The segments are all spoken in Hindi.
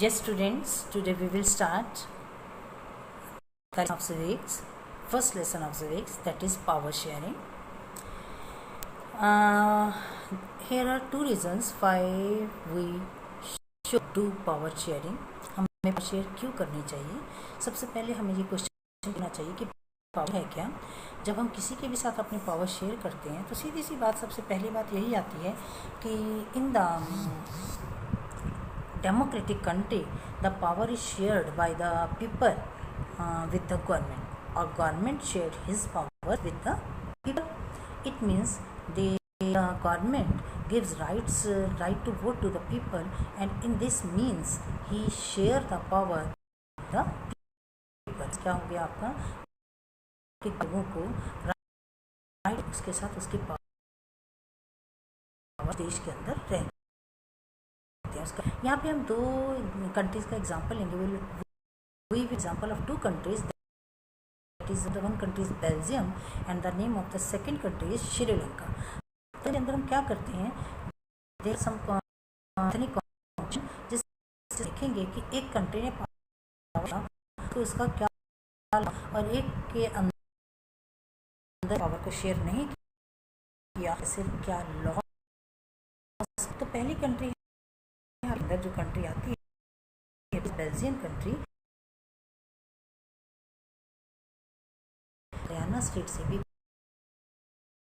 Yes, students, today we will start of civics, first lesson of civics, that is power sharing. Here are two reasons why we should do power sharing. हमें शेयर क्यों करनी चाहिए? सबसे पहले हमें ये क्वेश्चन करना चाहिए कि पावर है क्या. जब हम किसी के भी साथ अपनी पावर शेयर करते हैं तो सीधी सी बात, सबसे पहली बात यही आती है कि in the democratic country the power is shared by the people with the government, or government shared his power with the people. It means the government gives right to vote to the people, and in this means he share the power with the people. क्या हो गया आपका कि लोगों को राइट उसके साथ उसकी पावर देश के अंदर रह. यहाँ पे हम दो कंट्रीज का एग्जांपल लेंगे. We example of two countries, that is the one country is Belgium and the name of the second country is Sri Lanka. तो इसके अंदर हम क्या करते हैं, देयर सम जिससे देखेंगे कि एक कंट्री ने पावर तो इसका क्या, और एक के अंदर पावर को शेयर नहीं किया, सिर्फ क्या लॉस. तो पहली कंट्री अंदर जो कंट्री आती है बेल्जियम कंट्री, हरियाणा स्टेट से भी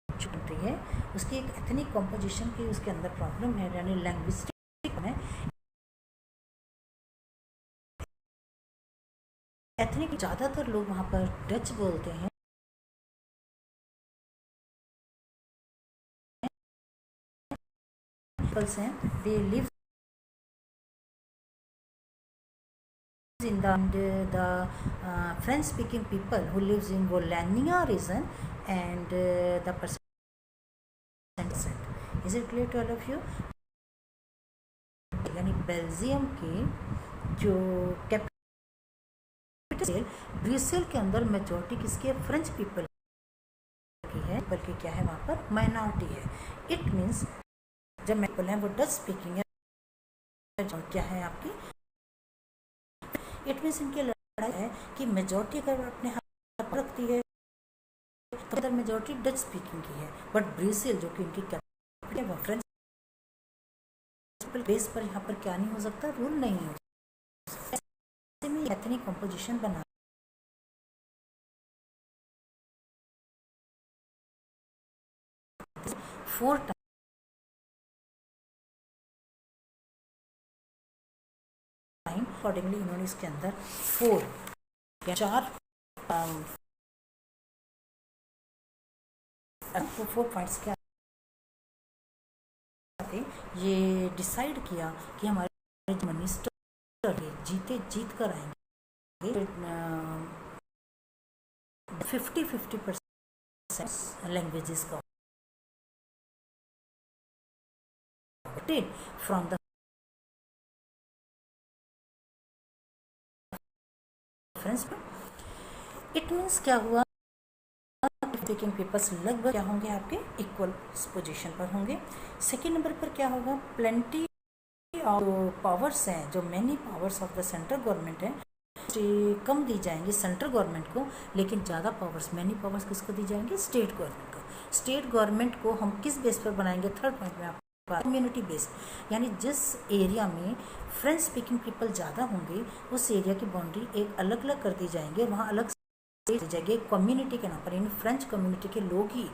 कंट्री है. उसकी एक एथनिक कॉम्पोजिशन की उसके अंदर प्रॉब्लम है, यानी लैंग्विस्टिक में एथनिक. ज़्यादातर लोग वहाँ पर डच बोलते हैं. They live in the French speaking people who lives in Wallonia region, and the percent. Is it clear to all of you? यानी बेल्जियम के जो कैपिटल ब्रिसेल के अंदर मेजॉरिटी किसकी है, फ्रेंच पीपल की है, बल्कि क्या है वहाँ पर माइनॉरिटी है. इट मीन्स जब पीपल हैं वो डच स्पीकिंग है, क्या है आपकी, इट मीन्स इनकी लड़ाई है कि मेजॉरिटी अगर अपने हाथ रखती है तो अदर मेजॉरिटी डच स्पीकिंग की है, बट ब्रिसेल जो कि इनकी कैपिटल है वो फ्रेंच बेस पर यहाँ पर क्या नहीं हो सकता, रूल नहीं हो सकता. ऐसे में एथनिक कॉम्पोजिशन बना फोर टाइम अकॉर्डिंगली इन्होंने इसके अंदर चार पॉइंट्स क्या थे, ये डिसाइड किया कि हमारे मिनिस्टर जीत कर आएंगे 50% लैंग्वेजेस का from the French. It means क्या हुआ, स्पीकिंग पीपल्स लगभग क्या होंगे आपके इक्वल पोजीशन पर होंगे. सेकेंड नंबर पर क्या होगा, प्लेंटी ऑफ पावर्स हैं, जो many powers of the central government है कम दी जाएंगी सेंट्रल गवर्नमेंट को, लेकिन ज़्यादा पावर्स, मैनी पावर्स किसको दी जाएंगे, स्टेट गवर्नमेंट को. स्टेट गवर्नमेंट को हम किस बेस पर बनाएंगे, थर्ड पॉइंट में आपको कम्युनिटी बेस्ड, यानी जिस एरिया में फ्रेंच स्पीकिंग पीपल ज़्यादा होंगे उस एरिया की बाउंड्री एक अलग अलग कर दी जाएंगे, और वहाँ अलग जगह कम्युनिटी के नाम पर, यानी फ्रेंच कम्युनिटी के लोग ही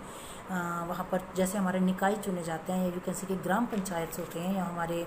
वहाँ पर, जैसे हमारे निकाय चुने जाते हैं, या यू कैन से कि ग्राम पंचायत होते हैं, या हमारे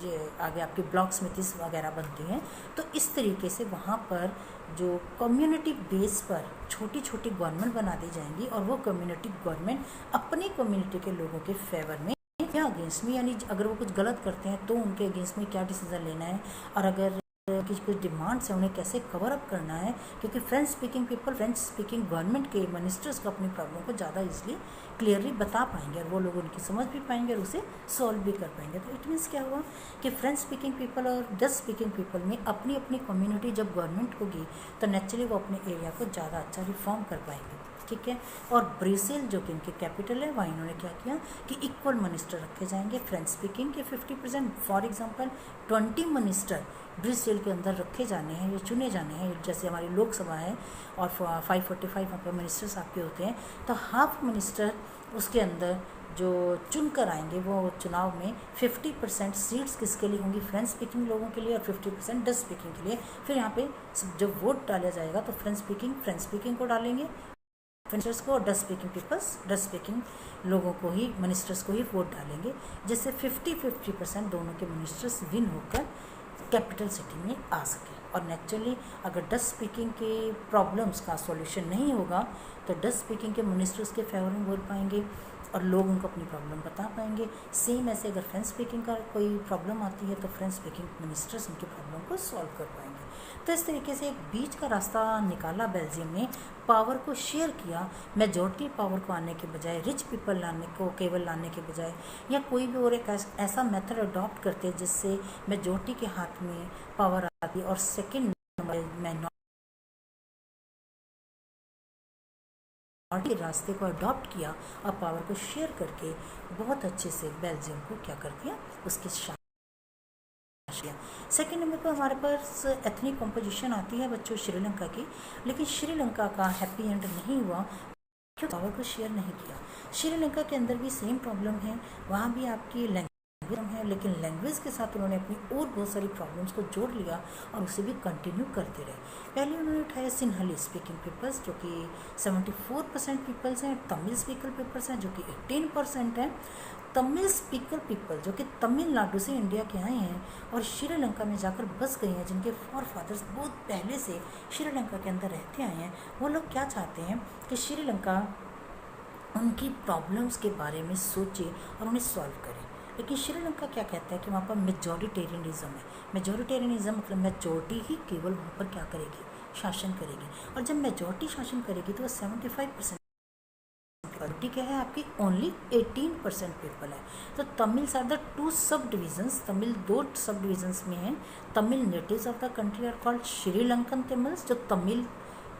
ये आगे आपकी ब्लॉक समितिस वगैरह बनती हैं. तो इस तरीके से वहाँ पर जो कम्युनिटी बेस पर छोटी छोटी गवर्नमेंट बना दी जाएंगी, और वो कम्युनिटी गवर्नमेंट अपनी कम्युनिटी के लोगों के फेवर में क्या अगेंस्ट में, यानी अगर वो कुछ गलत करते हैं तो उनके अगेंस्ट में क्या डिसीजन लेना है, और अगर की कुछ डिमांड्स हैं उन्हें कैसे कवर अप करना है, क्योंकि French speaking people French speaking government के मिनिस्टर्स को अपनी प्रॉब्लम को ज़्यादा इजीली क्लियरली बता पाएंगे, और वो लोग उनकी समझ भी पाएंगे और उसे सॉल्व भी कर पाएंगे. तो इट मीन्स क्या हुआ कि फ्रेंच स्पीकिंग पीपल और डच स्पीकिंग पीपल में अपनी अपनी कम्युनिटी जब गवर्नमेंट होगी तो नेचुरली वो अपने एरिया को ज़्यादा अच्छा रिफॉर्म कर पाएंगे. ठीक है। और ब्राज़ील जो कि इनकी कैपिटल है, वहाँ इन्होंने क्या किया कि इक्वल मिनिस्टर रखे जाएंगे फ्रेंच स्पीकिंग के 50%। फॉर एग्जांपल 20 मिनिस्टर ब्राज़ील के अंदर रखे जाने हैं, ये चुने जाने हैं, जैसे हमारी लोकसभा है और 545 वहाँ पर मिनिस्टर्स आपके होते हैं, तो हाफ मिनिस्टर उसके अंदर जो चुन कर आएंगे वो चुनाव में 50% सीट्स किसके लिए होंगी, फ्रेंच स्पीकिंग लोगों के लिए, और 50% डच स्पीकिंग के लिए। फिर यहाँ पे जब वोट डाला जाएगा तो फ्रेंच स्पीकिंग को डालेंगे मिनिस्टर्स को, और डच स्पीकिंग लोगों को ही, मिनिस्टर्स को ही वोट डालेंगे, जिससे 50-50% दोनों के मिनिस्टर्स विन होकर कैपिटल सिटी में आ सके। और नेचुरली अगर डच स्पीकिंग के प्रॉब्लम्स का सॉल्यूशन नहीं होगा तो डच स्पीकिंग के मिनिस्टर्स के फेवर में बोल पाएंगे और लोग उनको अपनी प्रॉब्लम बता पाएंगे। सेम ऐसे अगर फ्रेंच स्पीकिंग का कोई प्रॉब्लम आती है तो फ्रेंच स्पीकिंग मिनिस्टर्स उनकी प्रॉब्लम को सॉल्व कर पाएंगे। तो इस तरीके से एक बीच का रास्ता निकाला बेल्जियम ने, पावर को शेयर किया, मेजॉरिटी पावर को आने के बजाय, रिच पीपल केवल लाने के बजाय, या कोई भी और एक ऐसा मेथड अडॉप्ट करते जिससे मेजॉरिटी के हाथ में पावर आती। और सेकेंड नंबर के रास्ते को अडॉप्ट किया और पावर को शेयर करके बहुत अच्छे से बेल्जियम को क्या कर दिया, उसके सेकेंड नंबर पर हमारे पास एथनिक कॉम्पोजिशन आती है बच्चों श्रीलंका की, लेकिन श्रीलंका का हैप्पी एंड नहीं हुआ क्यों, पावर को शेयर नहीं किया। श्रीलंका के अंदर भी सेम प्रॉब्लम है, वहाँ भी आपकी लैंग्वेज है, लेकिन लैंग्वेज के साथ उन्होंने अपनी और बहुत सारी प्रॉब्लम्स को जोड़ लिया और उसे भी कंटिन्यू करते रहे। पहले उन्होंने उठाया सिन्हली स्पीकिंग पीपल्स जो कि 74% पीपल्स हैं, तमिल स्पीकर पीपल्स हैं जो कि 18% हैं। तमिल स्पीकर पीपल जो कि तमिलनाडु से इंडिया के आए हैं और श्रीलंका में जाकर बस गए हैं, जिनके फॉर फादर्स बहुत पहले से श्रीलंका के अंदर रहते आए हैं, वो लोग क्या चाहते हैं कि श्रीलंका उनकी प्रॉब्लम्स के बारे में सोचे और उन्हें सॉल्व करे। लेकिन श्रीलंका क्या कहता है कि वहाँ पर मेजॉरिटेरियनिज्म है। मेजॉरिटेरियनिज्म मतलब मेजॉरिटी ही केवल वहाँ पर क्या करेगी, शासन करेगी, और जब मेजॉरिटी शासन करेगी तो वो 75% क्या है आपकी ओनली 18% पीपल है। तो तमिल्स आर द 2 सब डिविजन्स, तमिल 2 सब डिविजन्स में हैं। Tamil natives of the country are called Sri Lankan Tamils, जो तमिल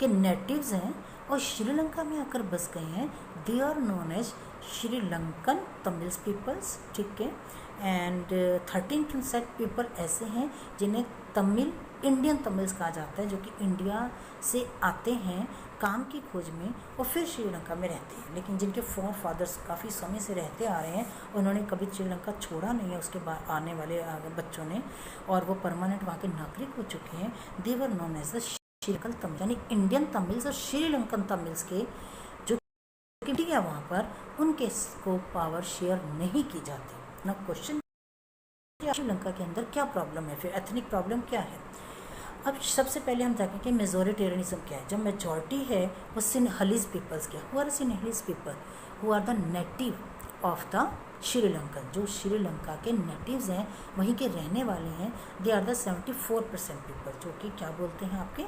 के नेटिव्स हैं और श्रीलंका में आकर बस गए हैं, they are known as Sri Lankan Tamils peoples, ठीक है। एंड 13% पीपल ऐसे हैं जिन्हें तमिल इंडियन तमिल्स कहा जाता है, जो कि इंडिया से आते हैं काम की खोज में और फिर श्रीलंका में रहते हैं, लेकिन जिनके फॉर फादर्स काफ़ी समय से रहते आ रहे हैं, उन्होंने कभी श्रीलंका छोड़ा नहीं है उसके बाद आने वाले बच्चों ने, और वो परमानेंट वहाँ के नागरिक हो चुके हैं। They're known as the Sri Lankan Tamil, यानी इंडियन तमिल्स और श्रीलंकन तमिल्स के जो इंडिया वहाँ पर उनके को पावर शेयर नहीं की जाती। ना क्वेश्चन श्रीलंका के अंदर क्या प्रॉब्लम है, फिर एथनिक प्रॉब्लम क्या है। अब सबसे पहले हम देखें कि मेजॉरिटेरियनिज्म क्या है। जब मेजॉरिटी है वो सिन्हलीज पीपल्स क्या, who are Sinhalese people, who are the native of the Sri Lankan, जो श्रीलंका के नेटिव्स हैं वहीं के रहने वाले हैं, दे आर द 74% पीपल, जो कि क्या बोलते हैं आपके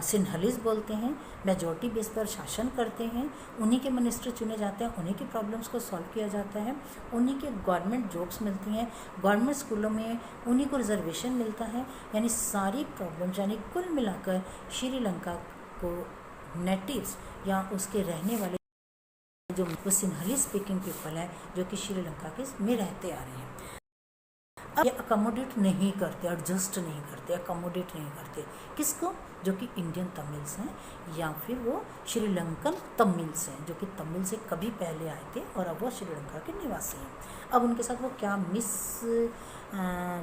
सिन्हलीज बोलते हैं, मेजॉरिटी बेस पर शासन करते हैं, उन्हीं के मिनिस्टर चुने जाते हैं, उन्हीं की प्रॉब्लम्स को सॉल्व किया जाता है, उन्हीं के गवर्नमेंट जॉब्स मिलती हैं, गवर्नमेंट स्कूलों में उन्हीं को रिजर्वेशन मिलता है, यानी सारी प्रॉब्लम्स, यानी कुल मिलाकर श्रीलंका को नेटिव्स या उसके रहने वाले जो वो सिन्हली स्पीकिंग पीपल हैं जो कि श्रीलंका के में रहते आ रहे हैं, अब ये अकोमोडेट नहीं करते, एडजस्ट नहीं करते, अकोमोडेट नहीं करते किसको, जो कि इंडियन तमिल्स हैं या फिर वो श्रीलंकन तमिल्स हैं जो कि तमिल से कभी पहले आए थे और अब वो श्रीलंका के निवासी हैं। अब उनके साथ वो क्या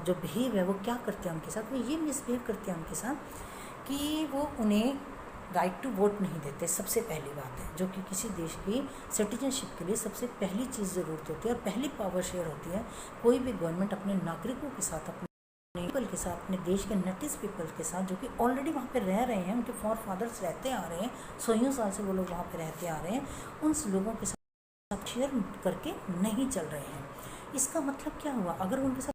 जो बिहेव है वो क्या करते हैं उनके साथ, वो ये मिसबिहेव करते हैं उनके साथ कि वो उन्हें राइट टू वोट नहीं देते। सबसे पहली बात है जो कि किसी देश की सिटीजनशिप के लिए सबसे पहली चीज़ ज़रूरत होती है और पहली पावर शेयर होती है। कोई भी गवर्नमेंट अपने नागरिकों के साथ, अपने पीपल के साथ, अपने देश के नेटिव पीपल के साथ जो कि ऑलरेडी वहाँ पे रह रहे हैं, उनके फॉर फादर्स रहते आ रहे हैं, 100 साल से वो लोग वहाँ पे रहते आ रहे हैं, उन लोगों के साथ शेयर करके नहीं चल रहे हैं। इसका मतलब क्या हुआ, अगर उनके साथ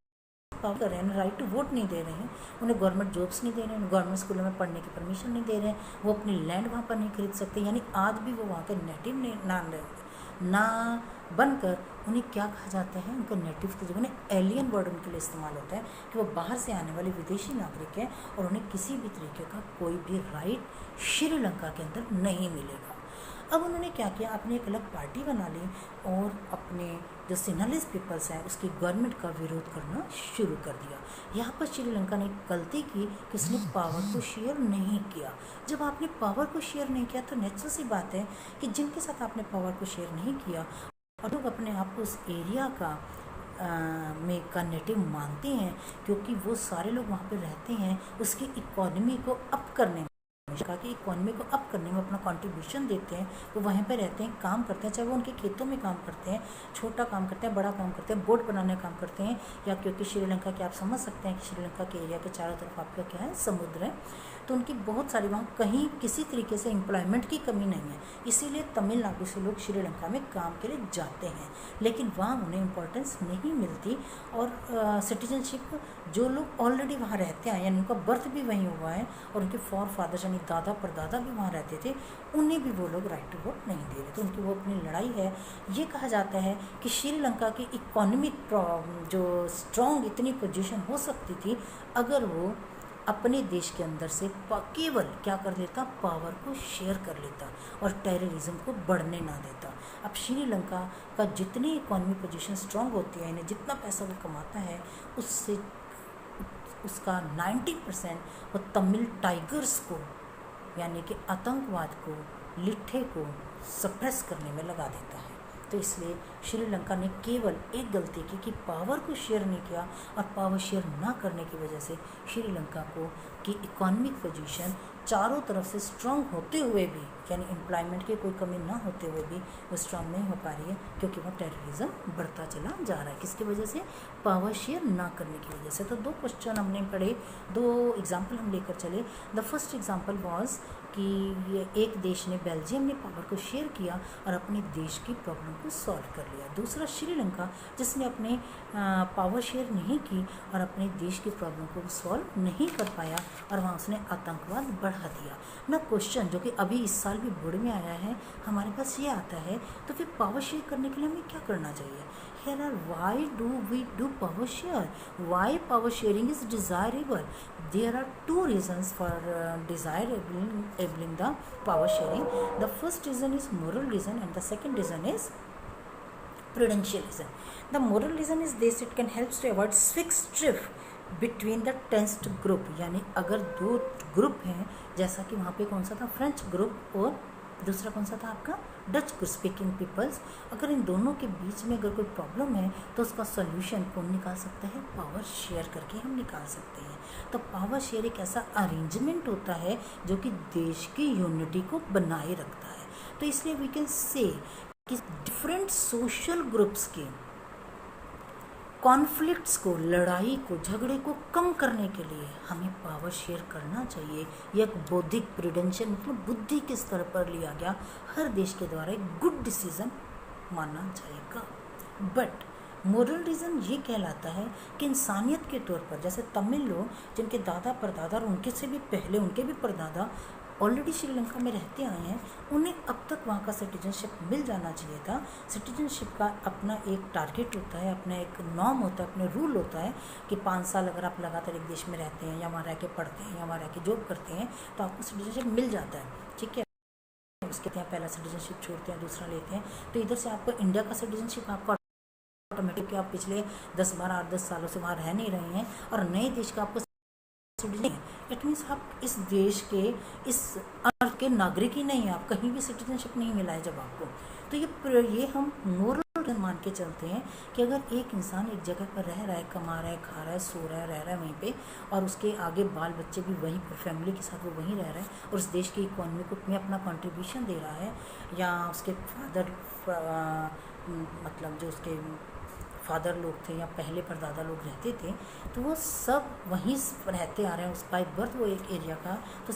कर रहे हैं, राइट टू वोट नहीं दे रहे हैं, उन्हें गवर्नमेंट जॉब्स नहीं दे रहे हैं, गवर्नमेंट स्कूलों में पढ़ने की परमिशन नहीं दे रहे हैं, वो अपनी लैंड वहाँ पर नहीं खरीद सकते, यानी आज भी वो वहाँ के नेटिव ना बनकर उन्हें क्या कहा जाता है, उनके नेटिव के जगह एलियन वर्ड उनके लिए इस्तेमाल होता है कि वो बाहर से आने वाले विदेशी नागरिक हैं और उन्हें किसी भी तरीके का कोई भी राइट श्रीलंका के अंदर नहीं मिलेगा। अब उन्होंने क्या किया, अपनी एक अलग पार्टी बना ली और अपने जो सिनालिस पीपल्स हैं उसकी गवर्नमेंट का विरोध करना शुरू कर दिया। यहाँ पर श्रीलंका ने गलती की कि उसने पावर को शेयर नहीं किया। जब आपने पावर को शेयर नहीं किया तो नेचुरल सी बात है कि जिनके साथ आपने पावर को शेयर नहीं किया और लोग अपने आप को उस एरिया में का नेटिव मानते हैं, क्योंकि वो सारे लोग वहाँ पे रहते हैं, उसकी इकोनॉमी को अप करने में, कि इकोनॉमी को अप करने में अपना कंट्रीब्यूशन देते हैं। वो वहीं पे रहते हैं, काम करते हैं, चाहे वो उनके खेतों में काम करते हैं, छोटा काम करते हैं, बड़ा काम करते हैं, बोट बनाने का काम करते हैं, या क्योंकि श्रीलंका के आप समझ सकते हैं कि श्रीलंका के एरिया के चारों तरफ आपका क्या है, समुद्र है, तो उनकी बहुत सारी वहाँ कहीं किसी तरीके से एम्प्लॉयमेंट की कमी नहीं है, इसीलिए तमिलनाडु से लोग श्रीलंका में काम के लिए जाते हैं, लेकिन वहाँ उन्हें इम्पोर्टेंस नहीं मिलती। और सिटीजनशिप जो लोग ऑलरेडी वहाँ रहते हैं, यानी उनका बर्थ भी वहीं हुआ है और उनके फॉर फादर्स यानी दादा परदादा भी वहाँ रहते थे, उन्हें भी वो लोग राइट टू वोट नहीं दे रहे। तो उनकी वो अपनी लड़ाई है। ये कहा जाता है कि श्रीलंका की इकोनॉमिक जो स्ट्रॉन्ग इतनी पोजीशन हो सकती थी अगर वो अपने देश के अंदर से केवल क्या कर लेता, पावर को शेयर कर लेता और टेररिज्म को बढ़ने ना देता। अब श्रीलंका का जितनी इकोनॉमी पोजीशन स्ट्रांग होती है, यानी जितना पैसा वो कमाता है, उससे उसका 90% वो तमिल टाइगर्स को यानी कि आतंकवाद को, लिट्ठे को सप्रेस करने में लगा देता है। तो इसलिए श्रीलंका ने केवल एक गलती की कि पावर को शेयर नहीं किया, और पावर शेयर ना करने की वजह से श्रीलंका को की इकोनॉमिक पोजीशन चारों तरफ से स्ट्रांग होते हुए भी, यानी एम्प्लॉयमेंट की कोई कमी ना होते हुए भी वो स्ट्रांग नहीं हो पा रही है, क्योंकि वो टेररिज्म बढ़ता चला जा रहा है। किसकी वजह से? पावर शेयर ना करने की वजह से। तो 2 क्वेश्चन हमने पढ़े, 2 एग्जाम्पल हम लेकर चले। द फर्स्ट एग्जाम्पल वॉज कि ये एक देश ने, बेल्जियम ने पावर को शेयर किया और अपने देश की प्रॉब्लम को सॉल्व कर लिया। दूसरा श्रीलंका, जिसने अपने पावर शेयर नहीं की और अपने देश की प्रॉब्लम को सॉल्व नहीं कर पाया और वहाँ उसने आतंकवाद बढ़ा दिया। ना क्वेश्चन जो कि अभी इस साल भी बोर्ड में आया है हमारे पास ये आता है, तो फिर पावर शेयर करने के लिए हमें क्या करना चाहिए? Here are why do we do power share? Why power sharing is desirable? There are 2 reasons for desirable the power sharing. The first reason is moral reason and the second reason is prudential reason. The moral reason is this: it can help to avoid fixed drift between the tensed group. यानी अगर 2 ग्रुप हैं, जैसा कि वहाँ पे कौन सा था, फ्रेंच ग्रुप और दूसरा कौन सा था आपका, डच स्पीकिंग पीपल्स, अगर इन दोनों के बीच में अगर कोई प्रॉब्लम है तो उसका सोल्यूशन कौन निकाल सकता है? पावर शेयर करके हम निकाल सकते हैं। तो पावर शेयर एक ऐसा अरेंजमेंट होता है जो कि देश की यूनिटी को बनाए रखता है। तो इसलिए वी कैन से कि डिफरेंट सोशल ग्रुप्स के कॉन्फ्लिक्ट्स को, लड़ाई को, झगड़े को कम करने के लिए हमें पावर शेयर करना चाहिए। यह एक बौद्धिक प्रूडेंशियल मतलब बुद्धि के स्तर पर लिया गया हर देश के द्वारा एक गुड डिसीजन माना जाएगा। बट मोरल रीज़न ये कहलाता है कि इंसानियत के तौर पर, जैसे तमिल लोग जिनके दादा परदादा और उनके से भी पहले उनके भी परदादा ऑलरेडी श्रीलंका में रहते आए हैं, उन्हें अब तक वहाँ का सिटीजनशिप मिल जाना चाहिए था। सिटीजनशिप का अपना एक टारगेट होता है, अपना एक नॉर्म होता है, अपने रूल होता है कि 5 साल अगर आप लगातार एक देश में रहते हैं या वहाँ रह के पढ़ते हैं या वहाँ रह के जॉब करते हैं तो आपको सिटीजनशिप मिल जाता है। ठीक है, उसके यहाँ पहला सिटीजनशिप छोड़ते हैं, दूसरा लेते हैं, तो इधर से आपको इंडिया का सिटीजनशिप आपको ऑटोमेटिक, कि आप पिछले 10-12-8-10 सालों से वहाँ रह नहीं रहे हैं और नए देश का आपको इट मीन्स आप इस देश के, इस अर्थ के नागरिक ही नहीं है, आप कहीं भी सिटीजनशिप नहीं मिला है जब आपको। तो ये हम मोरल मान के चलते हैं कि अगर एक इंसान एक जगह पर रह रहा है, कमा रहा है, खा रहा है, सो रहा है, रह रहा है वहीं पे, और उसके आगे बाल बच्चे भी वहीं पर फैमिली के साथ वो वहीं रह रहा है और उस देश की इकोनॉमी को में अपना कंट्रीब्यूशन दे रहा है, या उसके फादर मतलब जो उसके फादर लोग थे या पहले परदादा लोग रहते थे, तो वो सब वहीं रहते आ रहे हैं, उसका बर्थ वो एक एरिया का, तो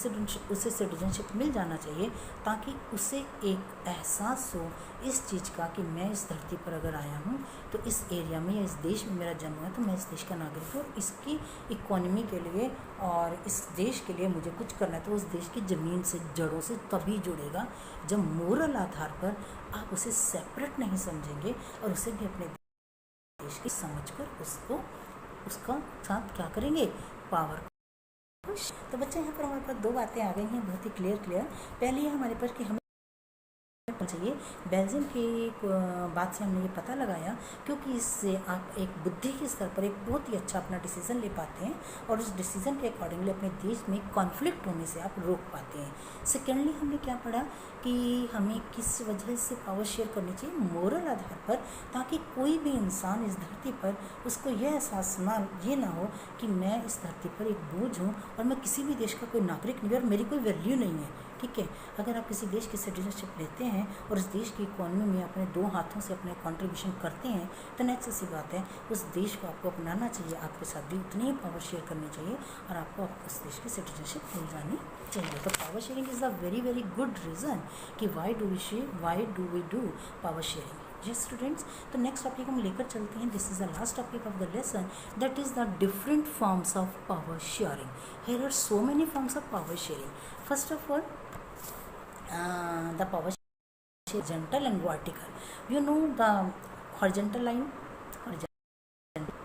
उसे सिटीजनशिप मिल जाना चाहिए ताकि उसे एक एहसास हो इस चीज़ का कि मैं इस धरती पर अगर आया हूँ तो इस एरिया में या इस देश में मेरा जन्म है, तो मैं इस देश का नागरिक हूँ, इसकी इकोनॉमी के लिए और इस देश के लिए मुझे कुछ करना है। तो उस देश की ज़मीन से, जड़ों से तभी जुड़ेगा जब मोरल आधार पर आप उसे सेपरेट नहीं समझेंगे और उसे भी अपने देश की समझकर उसका साथ क्या करेंगे, पावर। तो बच्चे यहाँ पर हमारे पास 2 बातें आ गई हैं बहुत ही क्लियर। पहली है हमारे पास कि हमें चाहिए। बेल्जियम की बात से हमने ये पता लगाया क्योंकि इससे आप एक बुद्धि के स्तर पर एक बहुत ही अच्छा अपना डिसीज़न ले पाते हैं और उस डिसीज़न के अकॉर्डिंगली अपने देश में कॉन्फ्लिक्ट होने से आप रोक पाते हैं। सेकेंडली हमने क्या पढ़ा कि हमें किस वजह से पावर शेयर करनी चाहिए, मोरल आधार पर, ताकि कोई भी इंसान इस धरती पर उसको यह एहसास ये ना हो कि मैं इस धरती पर एक बोझ हूँ और मैं किसी भी देश का कोई नागरिक नहीं और मेरी कोई वैल्यू नहीं है। ठीक है, अगर आप किसी देश की सिटीजनशिप लेते हैं और उस देश की इकोनॉमी में अपने 2 हाथों से अपने कंट्रीब्यूशन करते हैं तो नेक्स्ट सी बात है, उस देश को आपको अपनाना चाहिए, आपके साथ भी उतनी ही पावर शेयर करनी चाहिए और आपको उस देश की सिटीजनशिप मिल जानी चाहिए। तो power sharing is a very very good reason कि why do we do power sharing. Yes students, तो नेक्स्ट टॉपिक हम लेकर चलते हैं। This is the last topic of the lesson, that is the different forms of power sharing. Here are so many forms of power sharing. First of all the power horizontal and vertical. You know the horizontal line,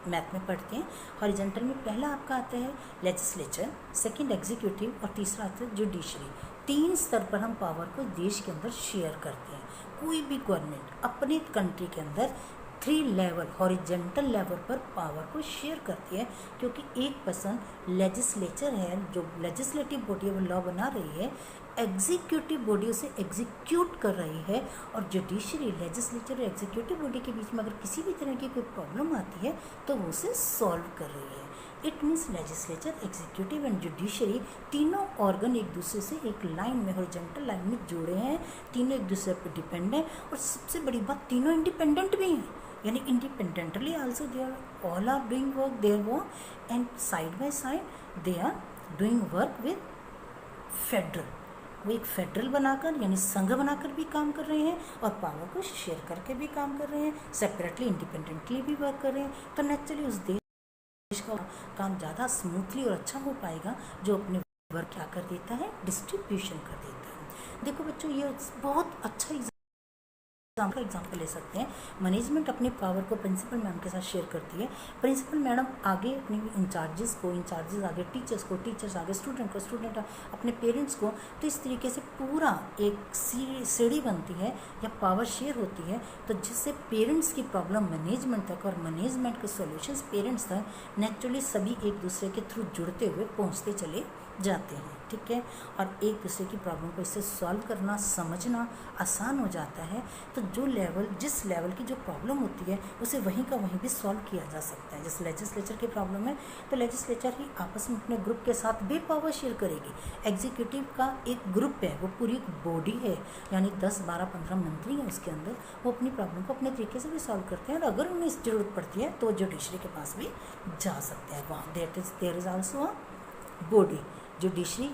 math में पढ़ते हैं। हॉरिजेंटल में पहला आपका आता है लेजिस्लेचर, सेकंड एग्जीक्यूटिव और तीसरा आता है जुडिशरी। 3 स्तर पर हम पावर को देश के अंदर शेयर करते हैं। कोई भी गवर्नमेंट अपने कंट्री के अंदर 3 लेवल हॉरिजेंटल लेवल पर पावर को शेयर करती है, क्योंकि एक पर्सन लेजिस्लेचर है, जो लेजिस्लेटिव बॉडी है वो लॉ बना रही है, एग्जीक्यूटिव बॉडी उसे एग्जीक्यूट कर रही है, और जुडिशरी लेजिस्लेचर और एग्जीक्यूटिव बॉडी के बीच में अगर किसी भी तरह की कोई प्रॉब्लम आती है तो वो उसे सॉल्व कर रही है। It means legislature, executive and judiciary तीनों ऑर्गन एक दूसरे से एक लाइन में हॉरिजॉन्टल लाइन में जुड़े हैं, तीनों एक दूसरे पर डिपेंड हैं, और सबसे बड़ी बात तीनों इंडिपेंडेंट भी हैं, यानी independently also they are all are doing work there work and side by side they are doing work with federal. वो एक फेडरल बनाकर यानी संघ बनाकर भी काम कर रहे हैं और पावर को शेयर करके भी काम कर रहे हैं, सेपरेटली इंडिपेंडेंटली भी वर्क कर रहे हैं। तो नेचुरली उस देश का काम ज़्यादा स्मूथली और अच्छा हो पाएगा जो अपने वर्क क्या कर देता है, डिस्ट्रीब्यूशन कर देता है। देखो बच्चों, ये बहुत अच्छा एग्जाम्पल ले सकते हैं। मैनेजमेंट अपनी पावर को प्रिंसिपल मैम के साथ शेयर करती है। प्रिंसिपल मैडम आगे अपने इंचार्जेस आगे टीचर्स को, टीचर्स आगे स्टूडेंट को, स्टूडेंट अपने पेरेंट्स को। तो इस तरीके से पूरा एक सीढ़ी बनती है या पावर शेयर होती है, तो जिससे पेरेंट्स की प्रॉब्लम मैनेजमेंट तक और मैनेजमेंट के सॉल्यूशंस पेरेंट्स तक नेचुरली सभी एक दूसरे के थ्रू जुड़ते हुए पहुँचते चले जाते हैं। ठीक है, और एक दूसरे की प्रॉब्लम को इससे सॉल्व करना, समझना आसान हो जाता है। तो जिस लेवल की जो प्रॉब्लम होती है उसे वहीं का वहीं भी सॉल्व किया जा सकता है। जैसे लेजिस्लेचर की प्रॉब्लम है तो लेजिस्लेचर ही आपस में अपने ग्रुप के साथ भी पावर शेयर करेगी। एग्जीक्यूटिव का एक ग्रुप है, वो पूरी एक बॉडी है, यानी 10, 12, 15 मंत्री हैं उसके अंदर, वो अपनी प्रॉब्लम को अपने तरीके से भी सॉल्व करते हैं, और अगर उन्हें ज़रूरत पड़ती है तो जुडिशरी के पास भी जा सकते हैं। वहाँ there is also a body judiciary.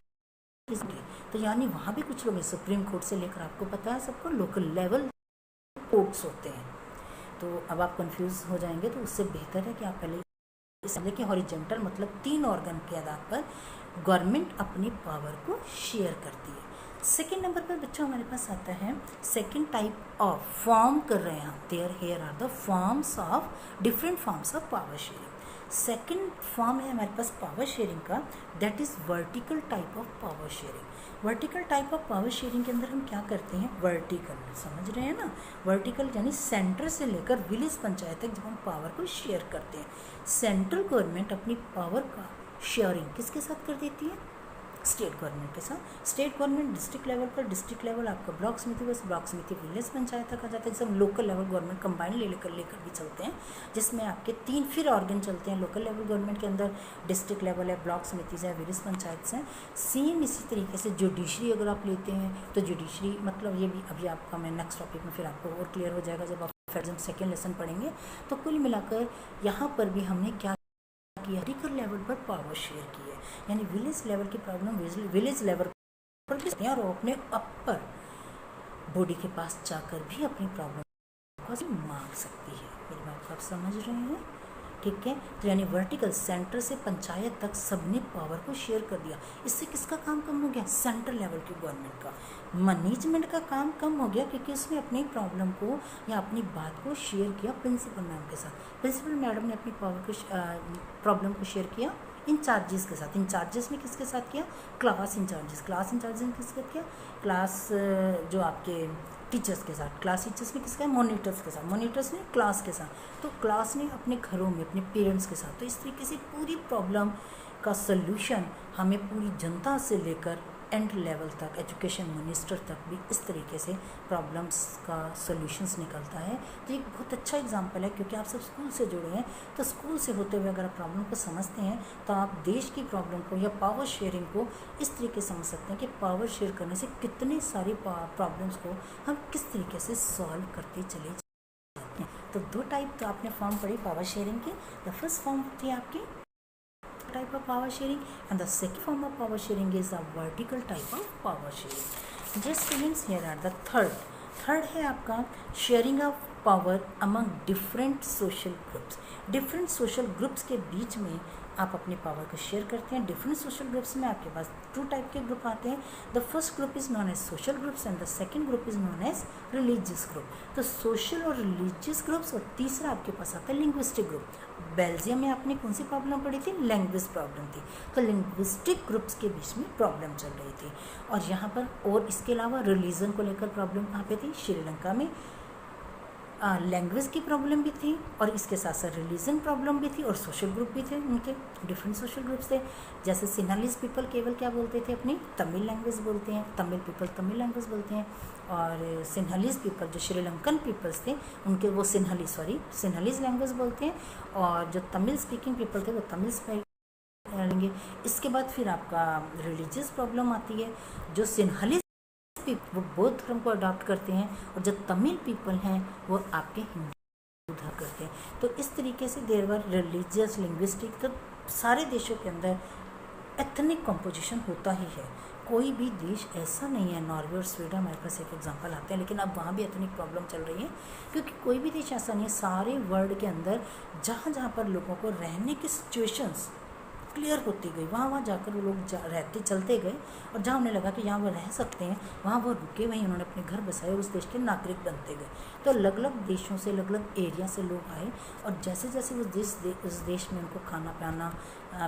तो यानी वहाँ भी कुछ लोग हैं, सुप्रीम कोर्ट से लेकर आपको पता है सबको लोकल लेवल कोर्ट्स होते हैं। तो अब आप कंफ्यूज हो जाएंगे, तो उससे बेहतर है कि आप पहले समझें कि हॉरिजॉन्टल मतलब 3 ऑर्गन के आधार पर गवर्नमेंट अपनी पावर को शेयर करती है। सेकेंड नंबर पर बच्चों हमारे पास आता है सेकेंड टाइप ऑफ फॉर्म कर रहे हैं हम। Here are the forms of different forms of power sharing. Second form है हमारे पास पावर शेयरिंग का, that is vertical type of power sharing. Vertical type of power sharing के अंदर हम क्या करते हैं, वर्टिकल समझ रहे हैं ना, वर्टिकल यानी सेंटर से लेकर विलेज पंचायत तक जब हम पावर को शेयर करते हैं, सेंट्रल गवर्नमेंट अपनी पावर का शेयरिंग किसके साथ कर देती है, स्टेट गवर्नमेंट के साथ। स्टेट गवर्नमेंट डिस्ट्रिक्ट लेवल पर, डिस्ट्रिक्ट लेवल आपका ब्लॉक समिति, बस ब्लॉक समिति विलेज पंचायत तक आ जाता है। जैसे हम लोकल लेवल गवर्नमेंट कंबाइन लेकर भी चलते हैं, जिसमें आपके 3 फिर ऑर्गन चलते हैं लोकल लेवल गवर्नमेंट के अंदर, डिस्ट्रिक्ट लेवल है, ब्लॉक समिति है, विलेज पंचायत है। सेम इसी तरीके से जुडिशरी अगर आप लेते हैं तो जुडिशरी मतलब ये भी अभी आपका मैं नेक्स्ट टॉपिक में फिर आपको और क्लियर हो जाएगा जब आप सेकेंड लेसन पढ़ेंगे। तो कुल मिलाकर यहाँ पर भी हमने क्या वर्टिकल लेवल पर पावर शेयर की है, यानी विलेज लेवल की प्रॉब्लम विलेज लेवल पर और वो अपने अपर बॉडी के पास जाकर भी अपनी प्रॉब्लम को मांग सकती है। मेरी बात को आप समझ रहे हैं, ठीक है। तो यानी वर्टिकल सेंटर से पंचायत तक सबने पावर को शेयर कर दिया। इससे किसका काम कम हो गया, सेंट्रल लेवल की गवर्नमेंट का। मैनेजमेंट का काम कम हो गया क्योंकि उसने अपनी प्रॉब्लम को या अपनी बात को शेयर किया प्रिंसिपल मैम के साथ। प्रिंसिपल मैडम ने अपनी पावर को प्रॉब्लम को शेयर किया इंचार्जेस के साथ। इंचार्जेस ने किसके साथ किया, क्लास इंचार्जेस ने किसके साथ किया, क्लास जो आपके टीचर्स के साथ, क्लास टीचर्स ने किसका, मॉनिटर्स के साथ, मॉनिटर्स ने क्लास के साथ, तो क्लास ने अपने घरों में अपने पेरेंट्स के साथ। तो इस तरीके से पूरी प्रॉब्लम का सल्यूशन हमें पूरी जनता से लेकर एंड लेवल तक, एजुकेशन मिनिस्टर तक भी इस तरीके से प्रॉब्लम्स का सॉल्यूशंस निकलता है। तो एक बहुत अच्छा एग्जांपल है, क्योंकि आप सब स्कूल से जुड़े हैं, तो स्कूल से होते हुए अगर आप प्रॉब्लम को समझते हैं तो आप देश की प्रॉब्लम को या पावर शेयरिंग को इस तरीके से समझ सकते हैं कि पावर शेयर करने से कितनी सारी प्रॉब्लम्स को हम किस तरीके से सॉल्व करते चले जाते हैं। तो दो टाइप तो आपने फॉर्म पढ़ी पावर शेयरिंग की। द फर्स्ट फॉर्म थी आपकी type of power sharing, and the second form of power sharing is a vertical type of power sharing. Just students, here are the third है आपका sharing of power among different social groups. Different social groups के बीच में आप अपने पावर को शेयर करते हैं। डिफरेंट सोशल ग्रुप्स में आपके पास टू टाइप के ग्रुप आते हैं। The first group is known as social groups and the second group is known as religious group. तो सोशल और रिलीजियस ग्रुप्स, और तीसरा आपके पास आता है लिंग्विस्टिक ग्रुप। बेल्जियम में आपने कौन सी प्रॉब्लम पढ़ी थी, लैंग्वेज प्रॉब्लम थी, तो लिंग्विस्टिक ग्रुप्स के बीच में प्रॉब्लम चल रही थी। और यहाँ पर और इसके अलावा रिलीजन को लेकर प्रॉब्लम कहाँ पे थी, श्रीलंका में लैंग्वेज की प्रॉब्लम भी थी, और इसके साथ साथ रिलीजन प्रॉब्लम भी थी, और सोशल ग्रुप भी थे, उनके डिफरेंट सोशल ग्रुप्स थे। जैसे सिन्हालीज पीपल केवल क्या बोलते थे, अपनी तमिल लैंग्वेज बोलते हैं, तमिल पीपल तमिल लैंग्वेज बोलते हैं, और सिन्हालीज पीपल जो श्रीलंकन पीपल्स थे उनके वो सिन्हालीज लैंग्वेज बोलते हैं, और जो तमिल स्पीकिंग पीपल थे वो तमिल लेंगे। इसके बाद फिर आपका रिलीजियस प्रॉब्लम आती है, जो सिन्हालीज वो बौद्ध धर्म को अडॉप्ट करते हैं, और जो तमिल पीपल हैं वो आपके हिंदू धर्म करते हैं। तो इस तरीके से देर वर रिलीजियस, लिंग्विस्टिक, तो सारे देशों के अंदर एथनिक कंपोजिशन होता ही है। कोई भी देश ऐसा नहीं है, नॉर्वे और स्वीडन हमारे पास एक एग्जांपल आते हैं, लेकिन अब वहाँ भी एथनिक प्रॉब्लम चल रही है, क्योंकि कोई भी देश ऐसा नहीं है सारे वर्ल्ड के अंदर जहाँ जहाँ पर लोगों को रहने की सिचुएशंस क्लियर होती गई, वहाँ जाकर वो लोग रहते चलते गए, और जहाँ उन्हें लगा कि यहाँ वो रह सकते हैं वहाँ वो रुके, वहीं उन्होंने अपने घर बसाए और उस देश के नागरिक बनते गए। तो अलग अलग देशों से, अलग अलग एरिया से लोग आए, और जैसे जैसे उस देश में उनको खाना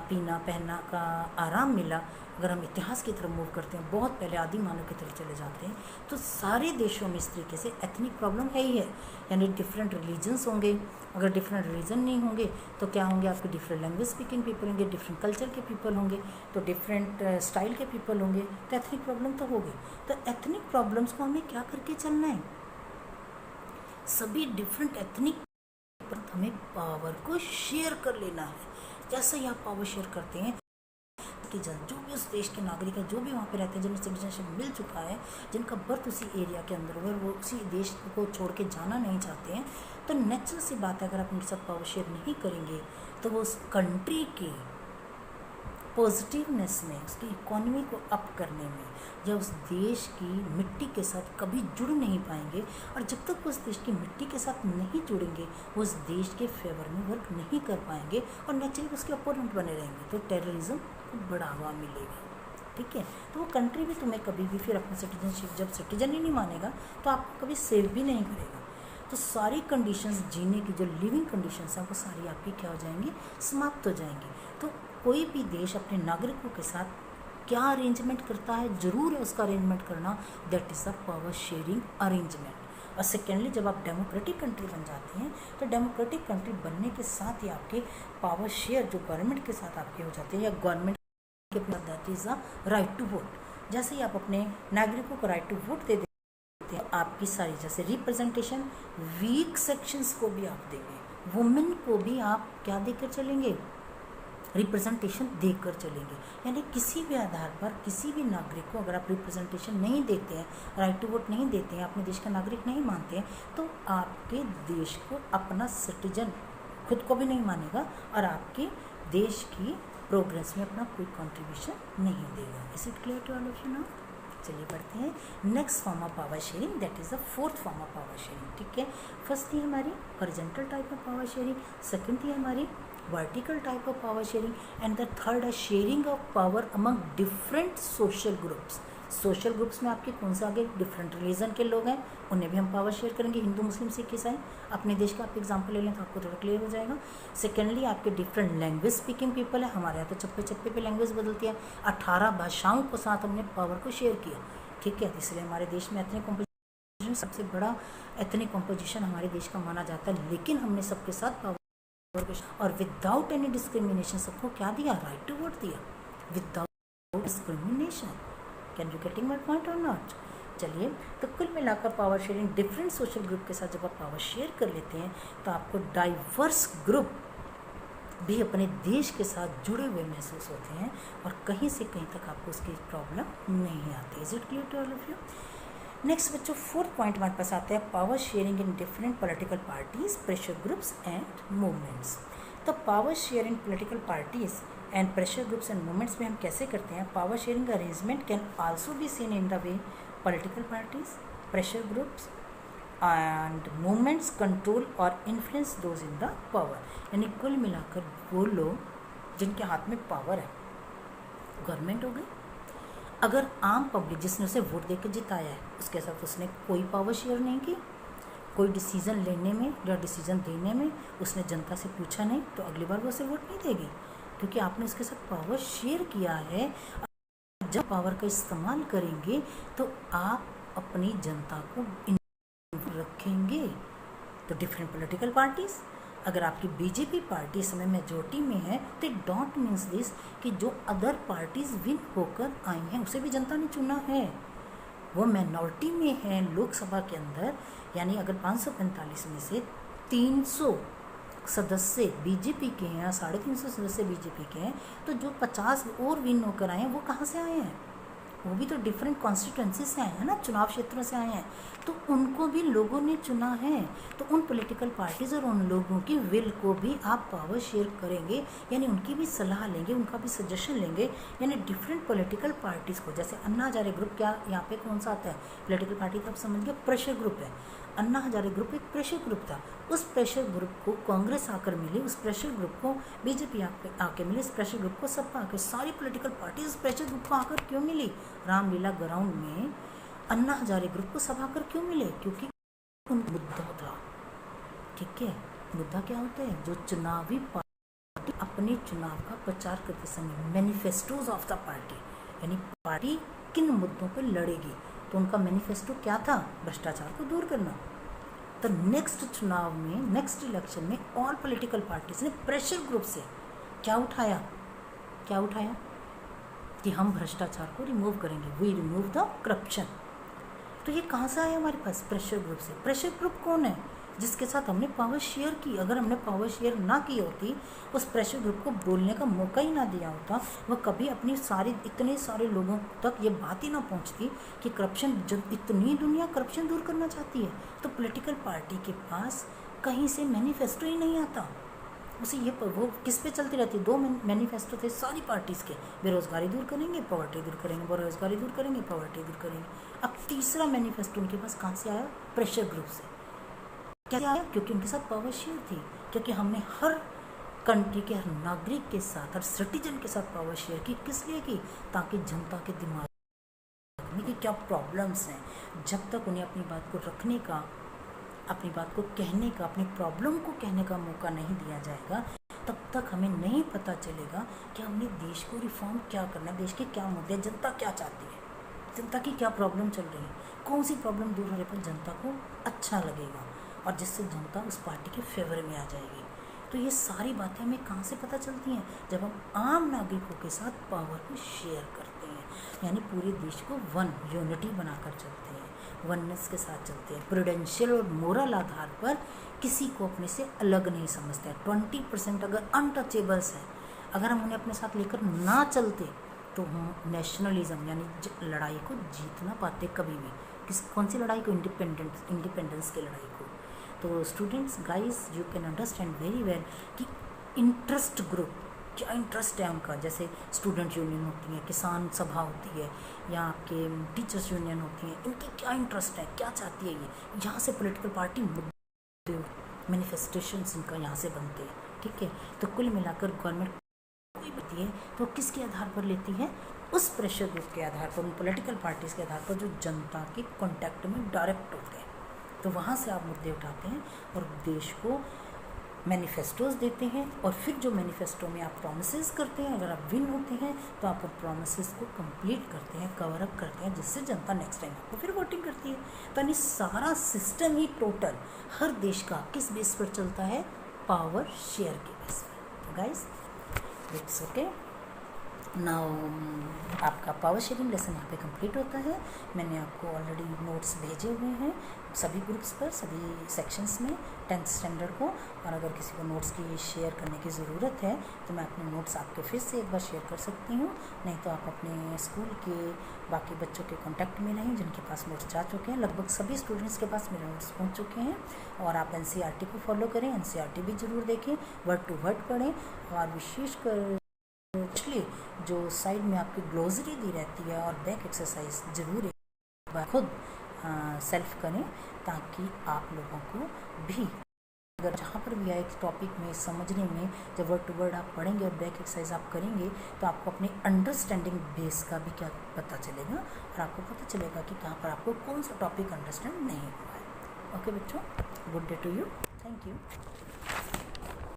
पीना पहनना का आराम मिला। अगर हम इतिहास की तरफ मूव करते हैं, बहुत पहले आदि मानव की तरफ चले जाते हैं, तो सारे देशों में इस तरीके से एथनिक प्रॉब्लम है ही है, यानी डिफरेंट रिलीजन्स होंगे। अगर डिफरेंट रिलीजन नहीं होंगे तो क्या होंगे, आपके डिफरेंट लैंग्वेज स्पीकिंग पीपल होंगे, डिफरेंट कल्चर के पीपल होंगे, तो डिफरेंट स्टाइल के पीपल होंगे, तो एथनिक प्रॉब्लम तो होगी। तो एथनिक प्रॉब्लम्स को हमें क्या करके चलना है, सभी डिफरेंट एथनिक हमें पावर को शेयर कर लेना है। जैसे ही आप पावर शेयर करते हैं कि जो भी उस देश के नागरिक हैं, जो भी वहाँ पे रहते हैं, जिन्हें सिटीजनशिप मिल चुका है, जिनका बर्थ उसी एरिया के अंदर हुआ, वो उसी देश को छोड़ के जाना नहीं चाहते हैं, तो नेचुरल सी बात है अगर आप उनके साथ पावर शेयर नहीं करेंगे तो वो उस कंट्री के पॉजिटिवनेस में, उसकी इकोनॉमी को अप करने में, या उस देश की मिट्टी के साथ कभी जुड़ नहीं पाएंगे। और जब तक वो उस देश की मिट्टी के साथ नहीं जुड़ेंगे वो उस देश के फेवर में वर्क नहीं कर पाएंगे, और नेचुरली उसके अपोनेंट बने रहेंगे, तो टेररिज्म को बढ़ावा मिलेगा। ठीक है, तो वो कंट्री भी तुम्हें कभी भी फिर अपनी सिटीजनशिप, जब सिटीजन ही नहीं मानेगा तो आपको कभी सेव भी नहीं करेगा। तो सारी कंडीशंस, जीने की जो लिविंग कंडीशंस हैं वो सारी आपकी क्या हो जाएंगी, समाप्त हो जाएंगी। तो कोई भी देश अपने नागरिकों के साथ क्या अरेंजमेंट करता है, ज़रूर है उसका अरेंजमेंट करना, that is the power sharing arrangement. और सेकेंडली, जब आप डेमोक्रेटिक कंट्री बन जाते हैं तो डेमोक्रेटिक कंट्री बनने के साथ ही आपके पावर शेयर जो गवर्नमेंट के साथ आपके हो जाते हैं, या गवर्नमेंट के that is the right to vote. जैसे ही आप अपने नागरिकों को राइट टू वोट दे देते हैं, आपकी सारी जैसे रिप्रेजेंटेशन वीक सेक्शंस को भी आप देंगे, वुमेन को भी आप क्या देकर चलेंगे, रिप्रेजेंटेशन देकर चलेंगे। यानी किसी भी आधार पर किसी भी नागरिक को अगर आप रिप्रेजेंटेशन नहीं देते हैं, राइट टू वोट नहीं देते हैं, अपने देश का नागरिक नहीं मानते हैं, तो आपके देश को अपना सिटीजन खुद को भी नहीं मानेगा, और आपके देश की प्रोग्रेस में अपना कोई कंट्रीब्यूशन नहीं देगा। Is it clear to all of you now? चलिए पढ़ते हैं next form of power sharing, that is the fourth form of power sharing. ठीक है, फर्स्ट थी हमारी horizontal type of power sharing, second थी हमारी vertical type of power sharing, and the third है sharing of power among different social groups. Social groups में आपके कौन से आगे डिफरेंट रिलीजन के लोग हैं, उन्हें भी हम पावर शेयर करेंगे, हिंदू मुस्लिम सिख ईसाई। अपने देश का आप एग्जाम्पल ले लें तो आपको थोड़ा क्लियर हो जाएगा। सेकेंडली, आपके डिफरेंट लैंग्वेज स्पीकिंग पीपल है, हमारे यहाँ तो चप्पे चप्पे पे लैंग्वेज बदलती है, 18 भाषाओं को साथ हमने पावर को शेयर किया। ठीक है, इसलिए हमारे देश में इतने सबसे बड़ा एथनिक कॉम्पोजिशन हमारे देश का माना जाता है, लेकिन हमने सबके साथ पावर और विदाउट एनी डिस्क्रिमिनेशन सबको क्या दिया, राइट टू वोट दिया, without discrimination. Can you getting my point और नॉट? चलिए, तो कुल मिलाकर power sharing different social group के साथ जब आप पावर शेयर कर लेते हैं तो आपको डाइवर्स ग्रुप भी अपने देश के साथ जुड़े हुए महसूस होते हैं और कहीं से कहीं तक आपको उसकी प्रॉब्लम नहीं आती। Is it clear to all of you? Next बच्चों, फोर्थ पॉइंट हमारे पास आता है power sharing in different political parties, pressure groups and movements. तो power share in political parties and pressure groups and movements में हम कैसे करते हैं? Power sharing arrangement can also be seen in the way political parties, pressure groups and movements control और influence those in the power. यानी कुल मिलाकर वो लोग जिनके हाथ में पावर है, गवर्नमेंट हो गई, अगर आम पब्लिक जिसने उसे वोट देकर जिताया है उसके साथ उसने कोई पावर शेयर नहीं की, कोई डिसीजन लेने में या डिसीजन देने में उसने जनता से पूछा नहीं, तो अगली बार वो उसे वोट नहीं देगी, क्योंकि आपने उसके साथ पावर शेयर किया है। जब पावर का इस्तेमाल करेंगे तो आप अपनी जनता को रखेंगे। तो डिफरेंट पॉलिटिकल पार्टीज, अगर आपकी बीजेपी पार्टी समय मेजोरिटी में है तो इट डोंट मीन्स दिस कि जो अदर पार्टीज विन होकर आई हैं उसे भी जनता ने चुना है, वो मिनॉरिटी में है लोकसभा के अंदर। यानी अगर 545 में से 300 सदस्य बीजेपी के हैं या 350 सदस्य बीजेपी के हैं, तो जो 50 और विन होकर आए हैं वो कहाँ से आए हैं? वो भी तो डिफरेंट कॉन्स्टिट्यूंसी से आए हैं ना, चुनाव क्षेत्रों से आए हैं, तो उनको भी लोगों ने चुना है। तो उन पॉलिटिकल पार्टीज़ और उन लोगों की विल को भी आप पावर शेयर करेंगे, यानी उनकी भी सलाह लेंगे, उनका भी सजेशन लेंगे। यानी डिफरेंट पॉलिटिकल पार्टीज़ को, जैसे अन्ना हजारे ग्रुप, क्या यहाँ पे कौन सा आता है पॉलिटिकल पार्टी, तो आप समझ गए प्रेशर ग्रुप है। अन्ना हजारे ग्रुप एक प्रेशर ग्रुप था, उस प्रेशर ग्रुप को कांग्रेस आकर मिली, उस प्रेशर ग्रुप को बीजेपी आके मिली, इस प्रेशर ग्रुप को सपा आकर, सारी पॉलिटिकल पार्टी इस प्रेशर ग्रुप को आकर क्यों मिली? रामलीला ग्राउंड में अन्ना हजारे ग्रुप को सब आकर क्यों मिले? क्योंकि उनका मुद्दा था। ठीक है, मुद्दा क्या होता है? जो चुनावी पार्टी अपने चुनाव का प्रचार करते समय मैनिफेस्टोज ऑफ द पार्टी, यानी पार्टी किन मुद्दों पर लड़ेगी, तो उनका मैनिफेस्टो क्या था? भ्रष्टाचार को दूर करना। तो नेक्स्ट चुनाव में, नेक्स्ट इलेक्शन में ऑल पॉलिटिकल पार्टीज ने प्रेशर ग्रुप से क्या उठाया कि हम भ्रष्टाचार को रिमूव करेंगे, वी रिमूव द करप्शन। तो ये कहाँ से आया हमारे पास? प्रेशर ग्रुप से। प्रेशर ग्रुप कौन है? जिसके साथ हमने पावर शेयर की। अगर हमने पावर शेयर ना की होती, उस प्रेशर ग्रुप को बोलने का मौका ही ना दिया होता, वह कभी अपनी इतने सारे लोगों तक ये बात ही ना पहुंचती कि करप्शन, जब इतनी दुनिया करप्शन दूर करना चाहती है, तो पॉलिटिकल पार्टी के पास कहीं से मैनिफेस्टो ही नहीं आता। उसे ये वो किस पे चलती रहती है? 2 मैनिफेस्टो थे सारी पार्टीज़ के, बेरोजगारी दूर करेंगे, पॉवर्टी दूर करेंगे, बेरोजगारी दूर करेंगे, पॉवर्टी दूर करेंगे। अब तीसरा मैनिफेस्टो उनके पास कहाँ से आया? प्रेशर ग्रुप से। क्या आया? क्योंकि उनके साथ पावर शेयर थी, क्योंकि हमने हर कंट्री के, हर नागरिक के साथ, हर सिटीजन के साथ पावर शेयर की। किस लिए की? ताकि जनता के दिमाग में कि क्या प्रॉब्लम्स हैं, जब तक उन्हें अपनी बात को रखने का, अपनी बात को कहने का, अपनी प्रॉब्लम को कहने का मौका नहीं दिया जाएगा, तब तक हमें नहीं पता चलेगा कि हमने देश को रिफॉर्म क्या करना है, देश के क्या मुद्दे, जनता क्या चाहती है, जनता की क्या प्रॉब्लम चल रही है, कौन सी प्रॉब्लम दूर होने पर जनता को अच्छा लगेगा और जिससे जनता उस पार्टी के फेवर में आ जाएगी। तो ये सारी बातें हमें कहाँ से पता चलती हैं? जब हम आम नागरिकों के साथ पावर को शेयर करते हैं, यानी पूरे देश को वन यूनिटी बनाकर चलते हैं, वननेस के साथ चलते हैं, प्रूडेंशियल और मोरल आधार पर किसी को अपने से अलग नहीं समझते हैं। 20% अगर अनटचेबल्स हैं, अगर हम उन्हें अपने साथ लेकर ना चलते तो हम नेशनलिज्म यानी लड़ाई को जीत ना पाते कभी भी। कौन सी लड़ाई को? इंडिपेंडेंस की लड़ाई को। तो students, guys, you can understand very well कि इंटरेस्ट ग्रुप, क्या इंटरेस्ट है उनका। जैसे स्टूडेंट यूनियन होती है, किसान सभा होती है, या आपके टीचर्स यूनियन होती है, इनकी क्या इंटरेस्ट है, क्या चाहती है ये, यहाँ से पॉलिटिकल पार्टी मुद्दे, मैनिफेस्टेशंस इनका यहाँ से बनते हैं। ठीक है, तो कुल मिलाकर गवर्नमेंट कोई बनती है तो किसके आधार पर लेती है? उस प्रेशर ग्रुप के आधार पर, उन पॉलिटिकल पार्टीज़ के आधार पर जो जनता के कॉन्टैक्ट में डायरेक्ट होते हैं। तो वहाँ से आप मुद्दे उठाते हैं और देश को मैनिफेस्टोज देते हैं और फिर जो मैनिफेस्टो में आप प्रोमिसेस करते हैं, अगर आप विन होते हैं तो आप उन प्रोमिसेस को कंप्लीट करते हैं, कवर अप करते हैं, जिससे जनता नेक्स्ट टाइम आपको फिर वोटिंग करती है। तो यानी सारा सिस्टम ही टोटल हर देश का किस बेस पर चलता है? पावर शेयर के बेस पर। तो गाइस इट्स ओके। नाउ आपका पावर शेयरिंग लेसन यहाँ पे कंप्लीट होता है। मैंने आपको ऑलरेडी नोट्स भेजे हुए हैं सभी ग्रुप्स पर, सभी सेक्शंस में 10th स्टैंडर्ड को। और अगर किसी को नोट्स की शेयर करने की ज़रूरत है तो मैं अपने नोट्स आपके फिर से एक बार शेयर कर सकती हूँ, नहीं तो आप अपने स्कूल के बाकी बच्चों के कॉन्टैक्ट में रहें जिनके पास नोट्स जा चुके हैं। लगभग सभी स्टूडेंट्स के पास मेरे नोट्स पहुँच चुके हैं। और आप NCERT को फॉलो करें, NCERT भी ज़रूर देखें, वर्ड टू वर्ड पढ़ें। और विशेषकर एक्चुअली जो साइड में आपकी ग्लोसरी दी रहती है और बैक एक्सरसाइज ज़रूर एक बार खुद सेल्फ करें, ताकि आप लोगों को भी अगर जहाँ पर भी आए टॉपिक में समझने में, जब वर्ड टू वर्ड आप पढ़ेंगे और बैक एक्सरसाइज आप करेंगे तो आपको अपने अंडरस्टैंडिंग बेस का भी क्या पता चलेगा, और आपको पता चलेगा कि कहाँ पर आपको कौन सा टॉपिक अंडरस्टैंड नहीं हुआ है। ओके बच्चों, good day to you, thank you.